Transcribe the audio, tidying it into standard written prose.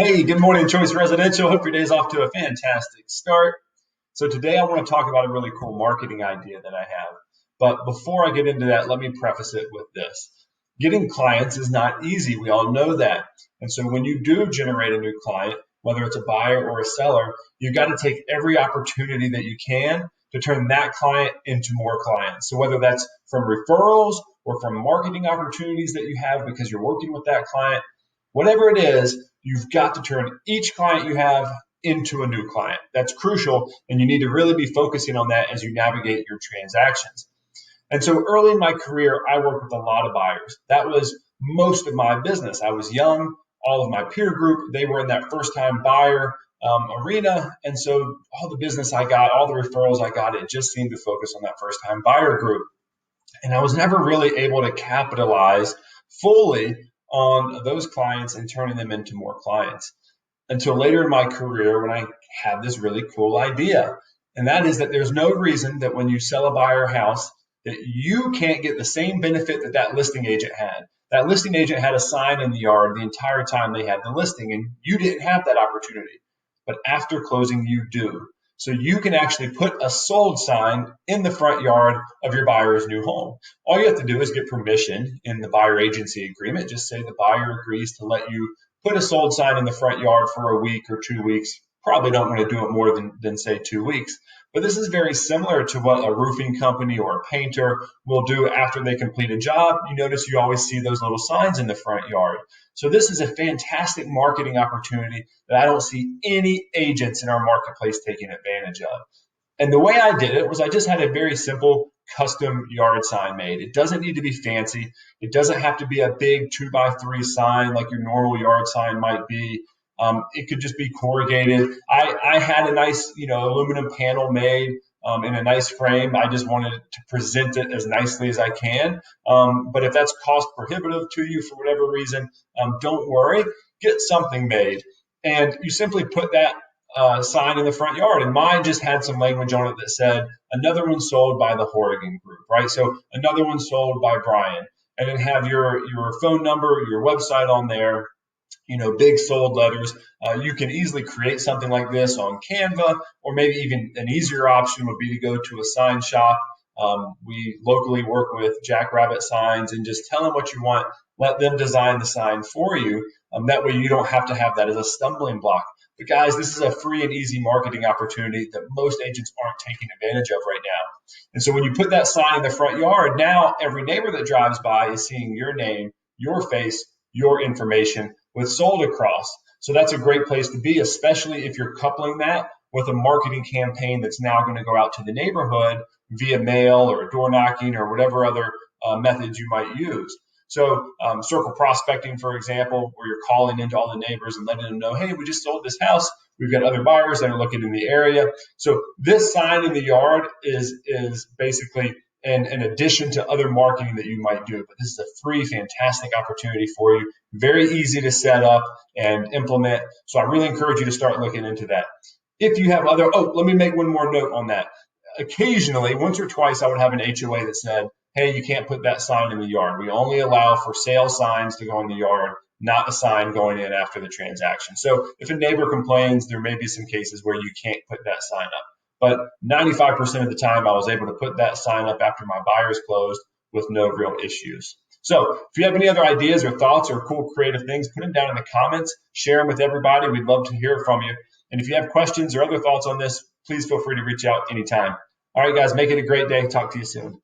Hey, good morning, Choice Residential. Hope your day's off to a fantastic start. So today I want to talk about a really cool marketing idea that I have. But before I get into that, let me preface it with this. Getting clients is not easy. We all know that. And so when you do generate a new client, whether it's a buyer or a seller, you've got to take every opportunity that you can to turn that client into more clients. So whether that's from referrals or from marketing opportunities that you have because you're working with that client, whatever it is, you've got to turn each client you have into a new client. That's crucial, and you need to really be focusing on that as you navigate your transactions. And so early in my career, I worked with a lot of buyers. That was most of my business. I was young. All of my peer group, they were in that first-time buyer arena. And so all the business I got, all the referrals I got, it just seemed to focus on that first-time buyer group. And I was never really able to capitalize fully on those clients and turning them into more clients until later in my career when I had this really cool idea. And that is that there's no reason that when you sell a buyer house that you can't get the same benefit that that listing agent had. That listing agent had a sign in the yard the entire time they had the listing, and you didn't have that opportunity. But after closing, you do. So you can actually put a sold sign in the front yard of your buyer's new home. All you have to do is get permission in the buyer agency agreement. Just say the buyer agrees to let you put a sold sign in the front yard for a week or 2 weeks. Probably don't want to do it more than say 2 weeks. But this is very similar to what a roofing company or a painter will do after they complete a job. You notice you always see those little signs in the front yard. So this is a fantastic marketing opportunity that I don't see any agents in our marketplace taking advantage of. And the way I did it was I just had a very simple custom yard sign made. It doesn't need to be fancy. It doesn't have to be a big 2x3 sign like your normal yard sign might be. It could just be corrugated. I had a nice, aluminum panel made in a nice frame. I just wanted to present it as nicely as I can. But if that's cost prohibitive to you for whatever reason, don't worry. Get something made. And you simply put that sign in the front yard. And mine just had some language on it that said, another one sold by the Horrigan Group, right? So another one sold by Brian. And then have your phone number, your website on there. Big sold letters. You can easily create something like this on Canva, or maybe even an easier option would be to go to a sign shop. We locally work with Jackrabbit Signs and just tell them what you want. Let them design the sign for you. That way you don't have to have that as a stumbling block. But guys, this is a free and easy marketing opportunity that most agents aren't taking advantage of right now. And so when you put that sign in the front yard, now every neighbor that drives by is seeing your name, your face, your information with sold across. So that's a great place to be, especially if you're coupling that with a marketing campaign that's now going to go out to the neighborhood via mail or door knocking or whatever other methods you might use. So circle prospecting, for example, where you're calling into all the neighbors and letting them know, hey, we just sold this house. We've got other buyers that are looking in the area. So this sign in the yard is basically in addition to other marketing that you might do. But this is a free, fantastic opportunity for you. Very easy to set up and implement. So I really encourage you to start looking into that. If you have let me make one more note on that. Occasionally, once or twice, I would have an HOA that said, hey, you can't put that sign in the yard. We only allow for sale signs to go in the yard, not a sign going in after the transaction. So if a neighbor complains, there may be some cases where you can't put that sign up. But 95% of the time, I was able to put that sign up after my buyers closed with no real issues. So if you have any other ideas or thoughts or cool creative things, put them down in the comments. Share them with everybody. We'd love to hear from you. And if you have questions or other thoughts on this, please feel free to reach out anytime. All right, guys, make it a great day. Talk to you soon.